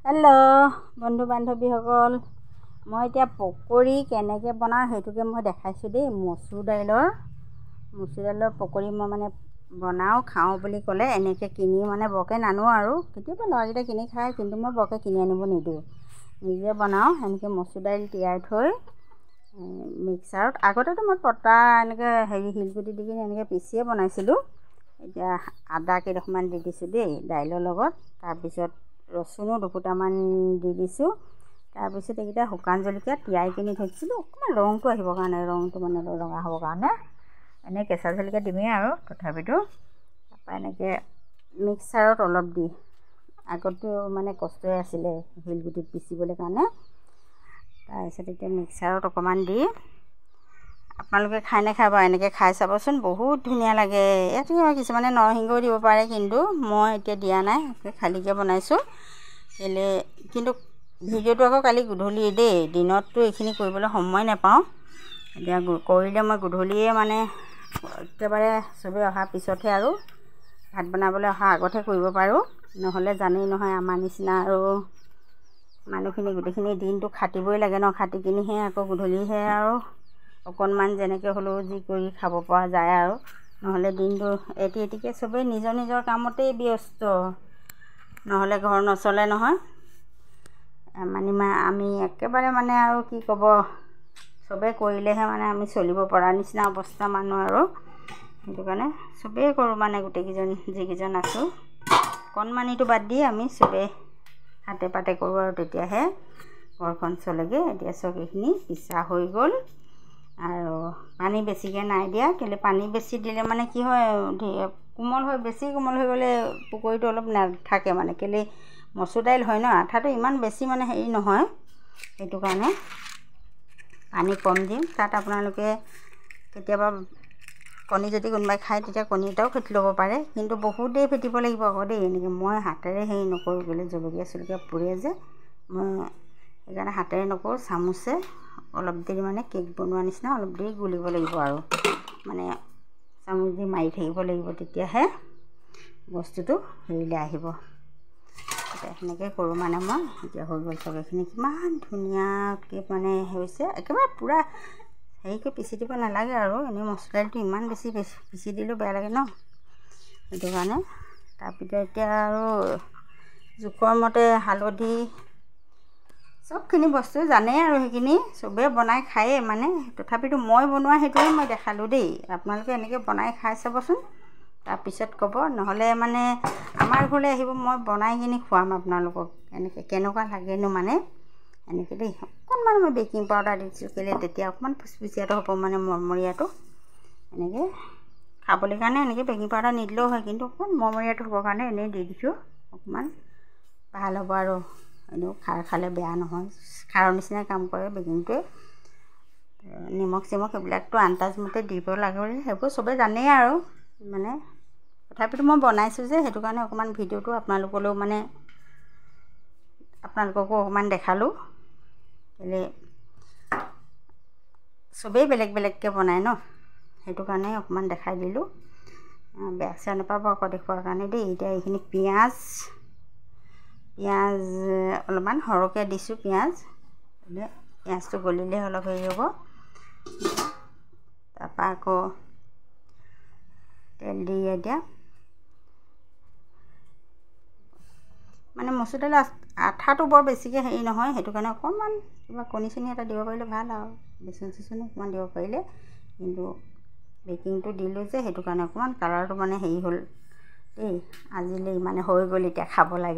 Hello' বন্ধু বান্ধৱীসকল, মই এতিয়া পকৰি কেনেকৈ বনাওঁ সেইটোকে মই দেখাইছোঁ দেই। মচুৰ দাইলৰ পকৰি মই মানে বনাওঁ, খাওঁ বুলি ক'লে এনেকৈ কিনি মানে বৰকৈ নানো আৰু। কেতিয়াবা ল'ৰাকেইটা কিনি খায়, কিন্তু মই বৰকৈ কিনি আনিব নিদিওঁ, নিজে বনাওঁ। এনেকৈ মচুৰ দাইল তিয়াই থৈ মিক্সাৰত, আগতেতো মই পটা এনেকৈ শিলগুটি দি কিনে এনেকৈ পিচিয়ে বনাইছিলোঁ। এতিয়া আদা কেইডোখৰমান দি দিছোঁ দেই দাইলৰ লগত, তাৰপিছত ৰচুনো দুফুটামান দি দিছোঁ। তাৰপিছত এইকেইটা শুকান জলকীয়া তিয়াই কিনি থৈছিলোঁ, অকণমান ৰংটো আহিবৰ কাৰণে, ৰংটো মানে ৰঙা হ'বৰ কাৰণে। এনেই কেঁচা জলকীয়া দিমেই আৰু তথাপিতো। তাৰপৰা এনেকৈ মিক্সাৰত অলপ দি, আগতো মানে কষ্টই আছিলে শিলগুটিত পিচিবলৈ কাৰণে। তাৰপিছত এতিয়া মিক্সাৰত অকণমান দি, আপোনালোকে খাই নাখাব, এনেকৈ খাই চাবচোন, বহুত ধুনীয়া লাগে। ইয়াতে কিছুমানে নৰসিংহও দিব পাৰে, কিন্তু মই এতিয়া দিয়া নাই, খালীকৈ বনাইছোঁ। কিন্তু ভিডিঅ'টো আকৌ কালি গধূলি দেই, দিনততো এইখিনি কৰিবলৈ সময় নাপাওঁ। এতিয়া কৰিলে মই গধূলিয়ে মানে একেবাৰে চবেই অহাৰ পিছতহে আৰু ভাত বনাবলৈ অহাৰ আগতহে কৰিব পাৰোঁ। নহ'লে জানেই নহয়, আমাৰ নিচিনা আৰু মানুহখিনি গোটেইখিনি দিনটো খাটিবই লাগে ন, খাটি কিনিহে আকৌ গধূলিহে আৰু অকণমান যেনেকৈ হ'লেও যি কৰি খাব পৰা যায় আৰু। নহ'লে দিনটো এটিকে চবেই নিজৰ নিজৰ কামতেই ব্যস্ত, নহ'লে ঘৰ নচলে নহয়। আমি একেবাৰে মানে আৰু কি ক'ব, চবেই কৰিলেহে মানে আমি চলিব পৰা নিচিনা অৱস্থা মানুহ আৰু। সেইটো কাৰণে চবেই কৰোঁ মানে, গোটেইকেইজন যিকেইজন আছোঁ, কণমানিটো বাদ দি আমি চবেই হাতে পাতে কৰোঁ আৰু, তেতিয়াহে ঘৰখন চলেগৈ। এতিয়া চব এইখিনি পিছা হৈ গ'ল আৰু পানী বেছিকৈ নাই দিয়া, কেলৈ পানী বেছি দিলে মানে কি হয়, বেছি কোমল হৈ গ'লে পকৰিটো অলপ নাথাকে মানে, কেলৈ মচুৰ দাইল হয় ন, আঠাটো ইমান বেছি মানে হেৰি নহয়। সেইটো কাৰণে পানী কম দিম। তাত আপোনালোকে কেতিয়াবা কণী যদি কোনোবাই খায়, তেতিয়া কণী এটাও ফেটি ল'ব পাৰে, কিন্তু বহুত দেৰি ফেটিব লাগিব আকৌ দেই। এনেকৈ মই হাতেৰে হেৰি নকৰোঁ, কেলৈ জলকীয়া চলকীয়া পুৰে যে, মই সেইকাৰণে হাতেৰে নকৰোঁ, চামুচে অলপ দেৰি মানে কেক বনোৱা নিচিনা অলপ দেৰি গুলিব লাগিব আৰু, মানে চামুচ দি মাৰি থাকিব লাগিব, তেতিয়াহে বস্তুটো হেৰিলৈ আহিব। এতিয়া সেনেকৈ কৰোঁ মানে মই। এতিয়া হৈ গ'ল চব, এইখিনি কিমান ধুনীয়াকৈ মানে হৈছে, একেবাৰে পূৰা হেৰিকৈ পিচি দিব নালাগে আৰু। এনেই মচুৰ দাইলটো ইমান বেছি পিচি দিলেও বেয়া লাগে ন, সেইটো কাৰণে। তাৰপিছত এতিয়া আৰু জোখৰ মতে হালধি, চবখিনি বস্তু জানেই আৰু, সেইখিনি চবেই বনাই খায়েই মানে, তথাপিতো মই বনোৱা সেইটোৱে মই দেখালোঁ দেই। আপোনালোকে এনেকৈ বনাই খাই চাবচোন, তাৰপিছত ক'ব। নহ'লে মানে আমাৰ ঘৰলৈ আহিব, মই বনাই কিনি খুৱাম আপোনালোকক, এনেকৈ কেনেকুৱা লাগেনো মানে। এনেকৈ দেই, অকণমান মই বেকিং পাউডাৰ দিছোঁ, কেলৈ তেতিয়া অকণমান ফুচফুচীয়াটো হ'ব, মানে মৰমৰীয়াটো। এনেকৈ খাবলৈ কাৰণে এনেকৈ বেকিং পাউডাৰ নিদিলেও হয়, কিন্তু অকণমান মৰমৰীয়াটো হ'বৰ কাৰণে এনেই দি দিছোঁ, অকণমান ভাল হ'ব আৰু। এনেও খাৰ খালে বেয়া নহয়, খাৰৰ নিচিনাই কাম কৰে বেকিংটোৱে। নিমখ চিমখ সেইবিলাকতো আন্দাজমতে দিব লাগে, সেইবোৰ চবেই জানেই আৰু মানে। তথাপিতো মই বনাইছোঁ যে, সেইটো কাৰণে অকণমান ভিডিঅ'টো আপোনালোকলৈও মানে, আপোনালোককো অকণমান দেখালোঁ। কেলৈ চবেই বেলেগ বেলেগকৈ বনায় ন, সেইটো কাৰণে অকণমান দেখাই দিলোঁ। বেয়া চেয়া নাপাব আকৌ দেখুৱাৰ কাৰণে দেই। এতিয়া এইখিনি পিঁয়াজ অলপমান সৰহকৈ দিছোঁ, পিঁয়াজটো গলিলে অলপ হেৰি হ'ব। তাৰপৰা আকৌ তেল দি এতিয়া মানে মচুৰ দাইলৰ আঠাটো বৰ বেছিকৈ হেৰি নহয়, সেইটো কাৰণে অকণমান কিবা কণী চণী এটা দিব পাৰিলে ভাল আৰু, বেচন চেচনো অকণমান দিব পাৰিলে। কিন্তু বেকিংটো দিলোঁ যে, সেইটো কাৰণে অকণমান কালাৰটো মানে হেৰি হ'ল দেই। আজিলৈ মানে হৈ গ'ল, এতিয়া খাব লাগে।